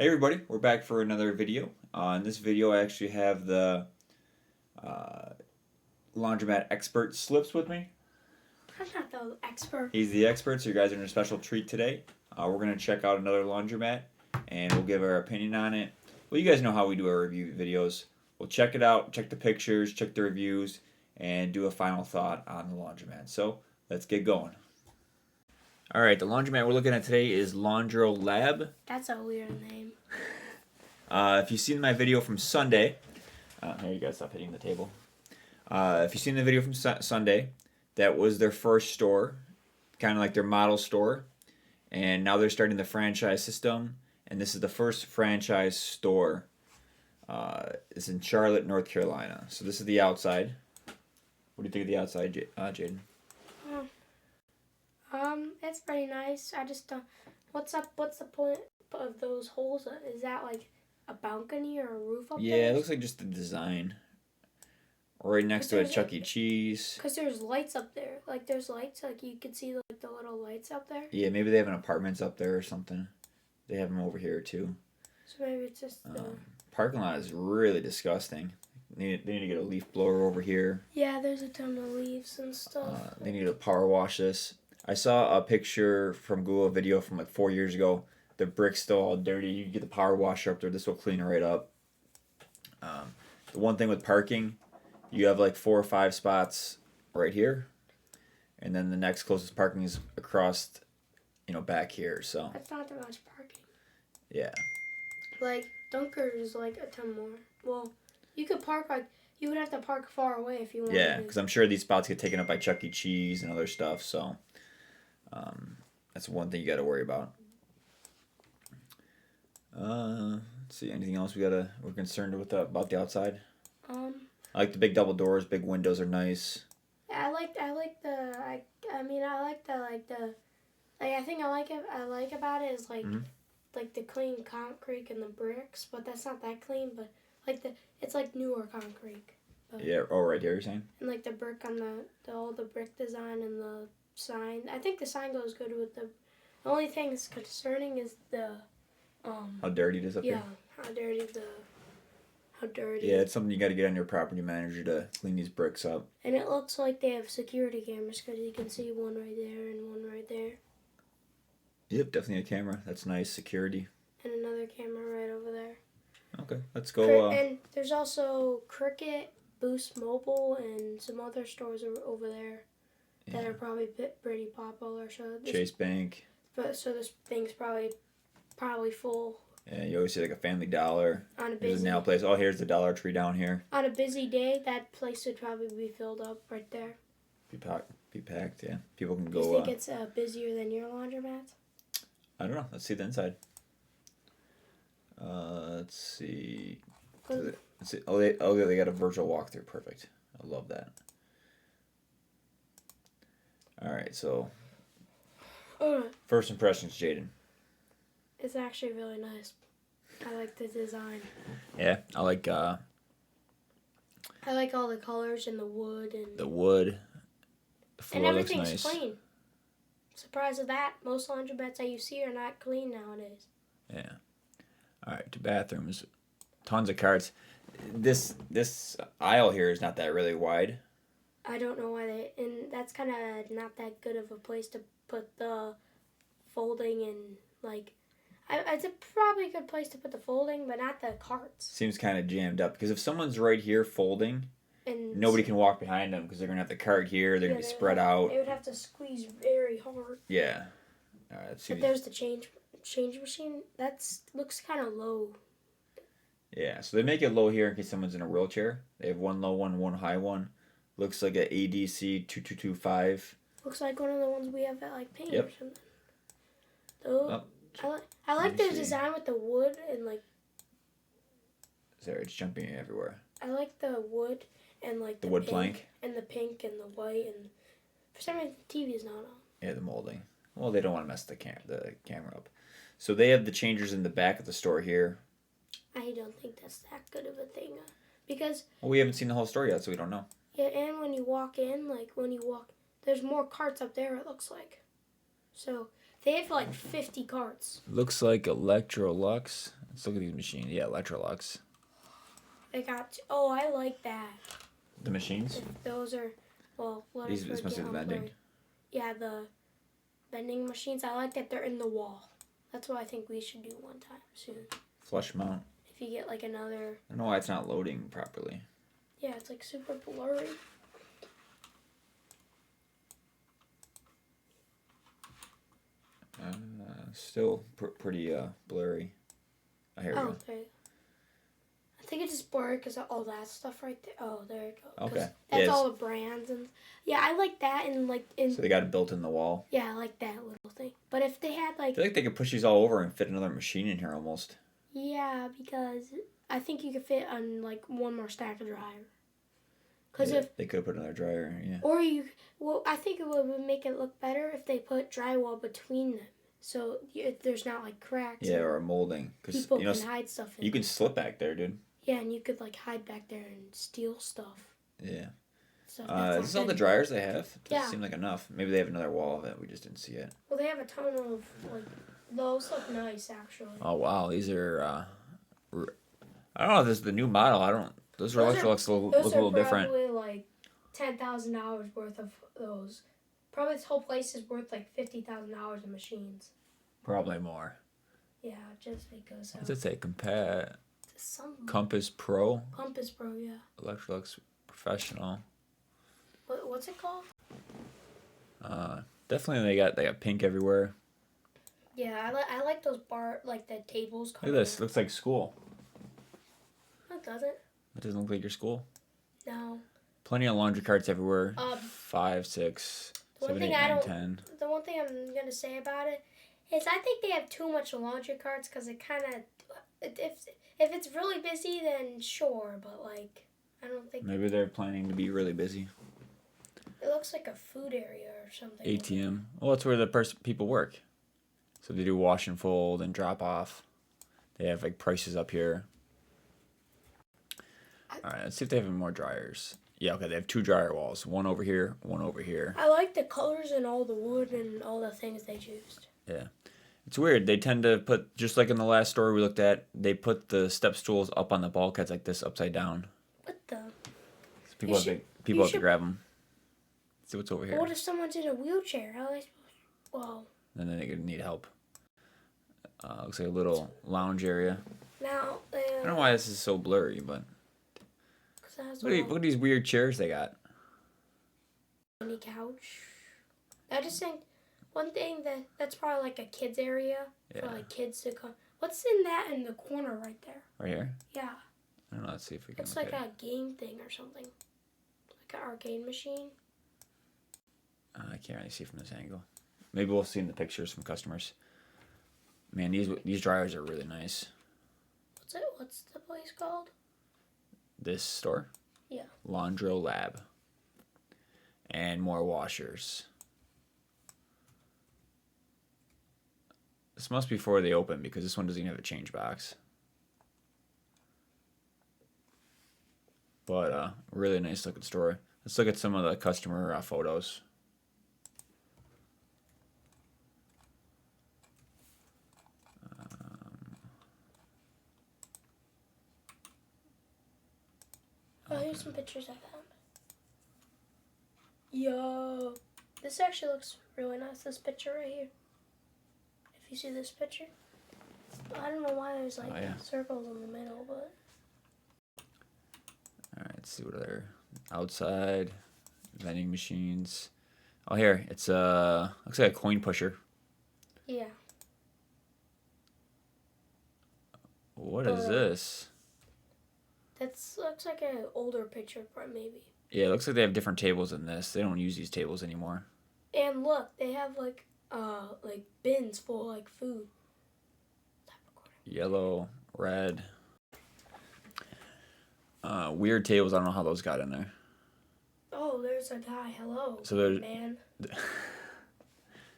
Hey everybody, we're back for another video. In this video I actually have the uh, Laundromat expert Slips with me. I'm not the expert. He's the expert, so you guys are in a special treat today. We're going to check out another laundromat and we'll give our opinion on it. Well, you guys know how we do our review videos. We'll check it out, check the pictures, check the reviews, and do a final thought on the laundromat. So let's get going. Alright, the laundromat we're looking at today is LaundroLab. That's a weird name. If you've seen my video from Sunday, here you guys stop hitting the table. If you've seen the video from Sunday, that was their first store, kind of like their model store, and now they're starting the franchise system, and this is the first franchise store. It's in Charlotte, North Carolina. So this is the outside. What do you think of the outside, Jaden? It's pretty nice. I just what's the point of those holes? Is that like a balcony or a roof up there? Yeah, it looks like just the design. Right next to a Chuck E. Cheese. Because there's lights up there. Like there's lights. Like you can see the little lights up there. Yeah, maybe they have an apartments up there or something. They have them over here too. So maybe it's just parking lot is really disgusting. They need to get a leaf blower over here. Yeah, there's a ton of leaves and stuff. They need to power wash this. I saw a picture from Google, a video from like 4 years ago. The brick's still all dirty. You can get the power washer up there. This will clean it right up. The one thing with parking, you have like 4 or 5 spots right here, and then the next closest parking is across, back here. So that's not that much parking. Yeah. Like Dunker is like a ton more. Well, you could park you would have to park far away if you wanted. Yeah, because I'm sure these spots get taken up by Chuck E. Cheese and other stuff. So that's one thing you got to worry about. Let's see, anything else we're concerned with about the outside? I like the big double doors, big windows are nice. I think I like about it is like the clean concrete and the bricks, but that's not that clean, but it's like newer concrete. Yeah, right here you're saying? And like the brick on all the brick design and the sign. I think the sign goes good with the only thing that's concerning is the how dirty it is up here. Yeah, how dirty. Yeah, it's something you got to get on your property manager to clean these bricks up. And it looks like they have security cameras because you can see one right there and one right there. Yep, definitely a camera. That's nice. Security. And another camera right over there. Okay, let's go. And there's also Cricket, Boost Mobile, and some other stores over there that are probably pretty popular. So Chase Bank. So this thing's probably full. Yeah, you always see like a Family Dollar. There's a nail place. Oh, here's the Dollar Tree down here. On a busy day, that place would probably be filled up right there. Be packed, yeah. People can go. Do you think it's busier than your laundromat? I don't know. Let's see the inside. Let's see. Let's see. They got a virtual walkthrough. Perfect. I love that. All right, so first impressions, Jaden. It's actually really nice. I like the design. Yeah, I like all the colors and the wood and the wood. The floor and everything's looks nice. Clean. Surprised at that. Most laundromats that you see are not clean nowadays. Yeah. All right, to bathrooms. Tons of carts. This aisle here is not that really wide. I don't know why and that's kind of not that good of a place to put the folding and it's probably a good place to put the folding, but not the carts. Seems kind of jammed up because if someone's right here folding, and nobody can walk behind them because they're gonna have the cart here. They're gonna be spread out. They would have to squeeze very hard. Yeah. All right. Let's see. But there's the change machine. That looks kind of low. Yeah. So they make it low here in case someone's in a wheelchair. They have one low one, one high one. Looks like a ADC 2225. Looks like one of the ones we have at like Paint or something. Oh, I like the design with the wood and Sorry, it's jumping everywhere. I like the wood and the wood plank and the pink and the white and for some reason the TV is not on. Yeah, the molding. Well, they don't want to mess the camera up. So they have the changers in the back of the store here. I don't think that's that good of a thing because we haven't seen the whole store yet, so we don't know. Yeah, and when you walk in, there's more carts up there. It looks like, so They have like 50 carts. Looks like Electrolux. Let's look at these machines. Yeah, Electrolux. They got. Oh, I like that. The machines? If those are. Well, This must be the vending. Yeah, the vending machines. I like that they're in the wall. That's what I think we should do one time soon. Flush mount. If you get like another. I don't know why it's not loading properly. Yeah, it's like super blurry. Still pretty blurry. Oh, here we go. There you go. I think it's just blurry because of all that stuff right there. Oh, there you go. Okay. That's all the brands and yeah, I like that and like in. So they got it built in the wall. Yeah, I like that little thing. But if they had like. I feel like they could push these all over and fit another machine in here almost. Yeah, because I think you could fit on like one more stack of dryer. Because yeah, if they could put another dryer, yeah. Or I think it would make it look better if they put drywall between them, so there's not like cracks. Yeah, or a molding, because people can hide stuff in. You can slip back there, dude. Yeah, and you could like hide back there and steal stuff. Yeah. So is this all the dryers they have? Doesn't seem like enough. Maybe they have another wall of it. We just didn't see it. Well, they have a ton of like those look nice actually. Oh wow, these are. I don't know if this is the new model. I don't. Those Electrolux look a little different. Those are probably like $10,000 worth of those. Probably this whole place is worth like $50,000 in machines. Probably more. Yeah, just because. What's it say? Compass Pro. Compass Pro, yeah. Electrolux Professional. What's it called? Definitely they got pink everywhere. Yeah, I like those the tables. Look at this. Looks like school. No, it doesn't. It doesn't look like your school. No. Plenty of laundry carts everywhere. 5, 6, 7, 8, 9, 10. The one thing I'm gonna say about it is I think they have too much laundry carts because it kind of if it's really busy then sure, but like I don't think maybe they're planning to be really busy. It looks like a food area or something. ATM. Well, that's where the people work. So they do wash and fold and drop off. They have like prices up here. All right, let's see if they have any more dryers. Yeah, okay, they have 2 dryer walls. One over here, one over here. I like the colors and all the wood and all the things they used. Yeah. It's weird. They tend to put, just like in the last store we looked at, they put the step stools up on the bulkheads like this, upside down. What the? So people have to grab them. See what's over here. What if someone's in a wheelchair? How are they supposed to... Well... And then they could need help. Looks like a little lounge area. Now... I don't know why this is so blurry, but... Look at these weird chairs they got. Any couch. I just think one thing that's probably like a kids area for like kids to come. What's in that in the corner right there? Right here? Yeah. I don't know. Let's see if we can. It's like a game thing or something. Like an arcade machine. I can't really see from this angle. Maybe we'll see in the pictures from customers. Man, these dryers are really nice. What's the place called? This store? Yeah. LaundroLab. And more washers. This must be before they open because this one doesn't even have a change box. But really nice looking store. Let's look at some of the customer photos. Oh, here's some pictures I found. Yo, this actually looks really nice. This picture right here. If you see this picture, I don't know why there's like circles in the middle, but. All right, let's see what other outside vending machines. Oh, here it's looks like a coin pusher. Yeah. What is this? That looks like an older picture, maybe. Yeah, it looks like they have different tables in this. They don't use these tables anymore. And look, they have like bins full of like food. Yellow, red. Weird tables. I don't know how those got in there. Oh, there's a guy. Hello, man.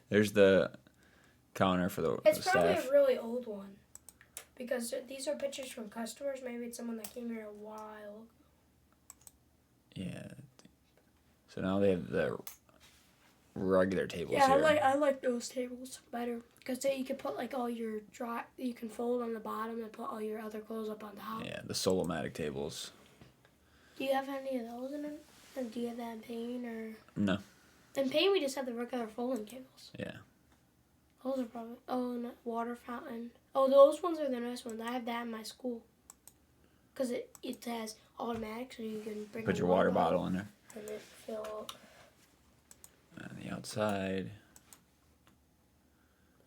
There's the counter for the It's staff. probably a really old one. Because these are pictures from customers. Maybe it's someone that came here a while. Yeah. So now they have the regular tables Yeah, here. I like those tables better because you can put like all your you can fold on the bottom and put all your other clothes up on top. Yeah, the Solomatic tables. Do you have any of those in it? And do you have that in paint or? No. In paint, we just have the regular folding tables. Yeah. Those are probably and water fountain. Oh, those ones are the nice ones. I have that in my school because it has automatic, so you can bring Put a your water bottle in there. and it fill. On the outside.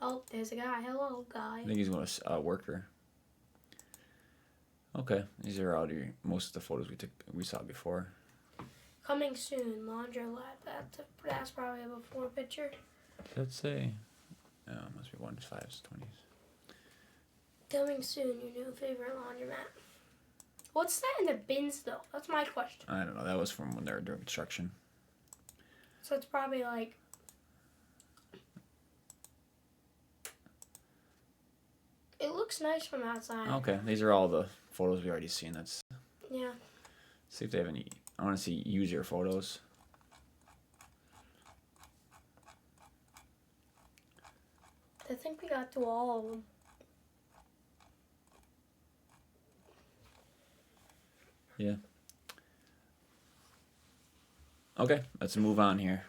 Oh, there's a guy. Hello, guy. I think he's a worker. Okay, these are all most of the photos we saw before. Coming soon, LaundroLab. That's probably a before picture. Let's say, must be 1s, 5s, 20s. Coming soon, your new favorite laundromat. What's that in the bins though? That's my question. I don't know. That was from when they were doing construction. So it's probably like. It looks nice from outside. Okay, these are all the photos we already seen. Let's Yeah. see if they have any. I want to see user photos. I think we got to all of them. Yeah. Okay, let's move on here.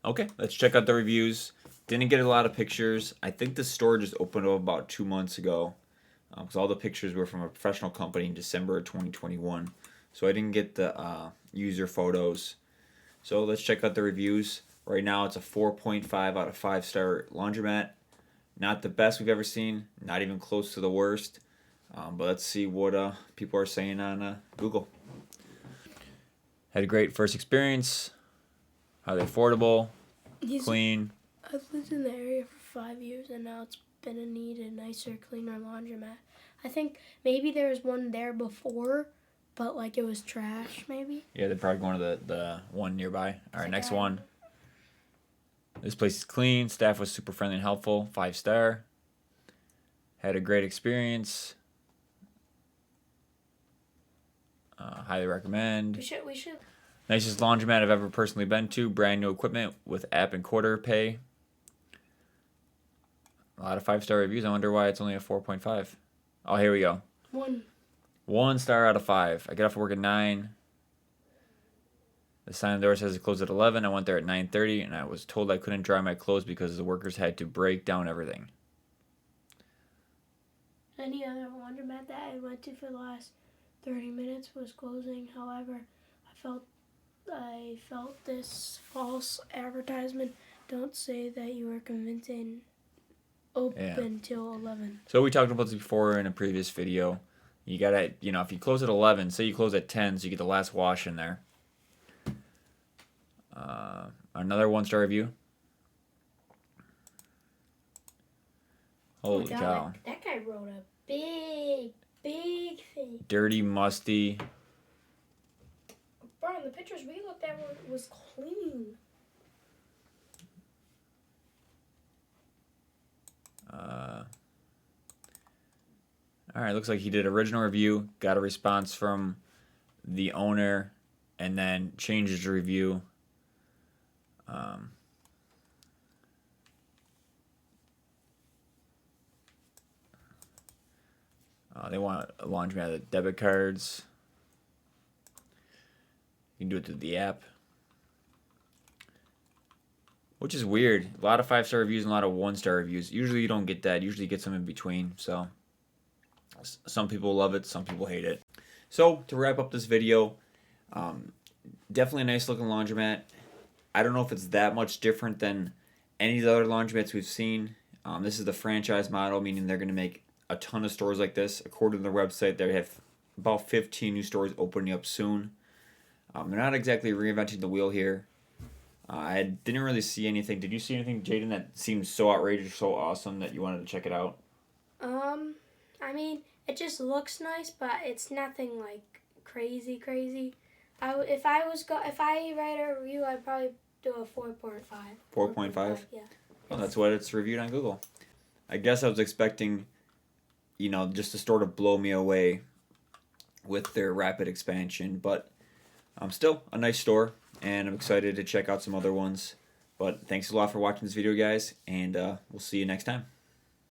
Okay, let's check out the reviews. Didn't get a lot of pictures. I think the store just opened up about 2 months ago because all the pictures were from a professional company in December of 2021. So I didn't get the user photos. So let's check out the reviews. Right now it's a 4.5 out of 5-star laundromat. Not the best we've ever seen. Not even close to the worst. But let's see what people are saying on Google. Had a great first experience. Highly affordable. Clean. I've lived in the area for 5 years, and now it's been in need a nicer, cleaner laundromat. I think maybe there was one there before, but like it was trash, maybe. Yeah, they're probably going to the one nearby. All right, next Okay. one. This place is clean. Staff was super friendly and helpful. 5-star. Had a great experience. Highly recommend. We should. Nicest laundromat I've ever personally been to. Brand new equipment with app and quarter pay. A lot of 5-star reviews. I wonder why it's only a 4.5. Oh, here we go. 1 star out of 5. I get off work at 9. The sign on the door says it closed at 11. I went there at 9:30, and I was told I couldn't dry my clothes because the workers had to break down everything. Any other laundromat that I went to for the last 30 minutes was closing. However, I felt this false advertisement. Don't say that you are convincing. Open till 11. So we talked about this before in a previous video. You gotta, if you close at 11, say you close at 10, so you get the last wash in there. Another 1-star review. Holy cow. That guy wrote a big thing. Dirty, musty. Brian, the pictures we looked at was clean. All right, looks like he did original review, got a response from the owner, and then changed his review. They want a laundromat with debit cards. You can do it through the app. Which is weird. A lot of 5-star reviews and a lot of 1-star reviews. Usually you don't get that. Usually you get some in between. So some people love it. Some people hate it. So to wrap up this video, definitely a nice looking laundromat. I don't know if it's that much different than any of the other laundromats we've seen. This is the franchise model, meaning they're going to make a ton of stores like this. According to their website, they have about 15 new stores opening up soon. They're not exactly reinventing the wheel here. I didn't really see anything. Did you see anything, Jaden, that seemed so outrageous, so awesome that you wanted to check it out? I mean, it just looks nice, but it's nothing like crazy. If I write a review, I'd probably do a 4.5. 4.5? Yeah. Well, that's what it's reviewed on Google. I guess I was expecting, just the store to blow me away with their rapid expansion, but still a nice store, and I'm excited to check out some other ones. But thanks a lot for watching this video, guys, and we'll see you next time.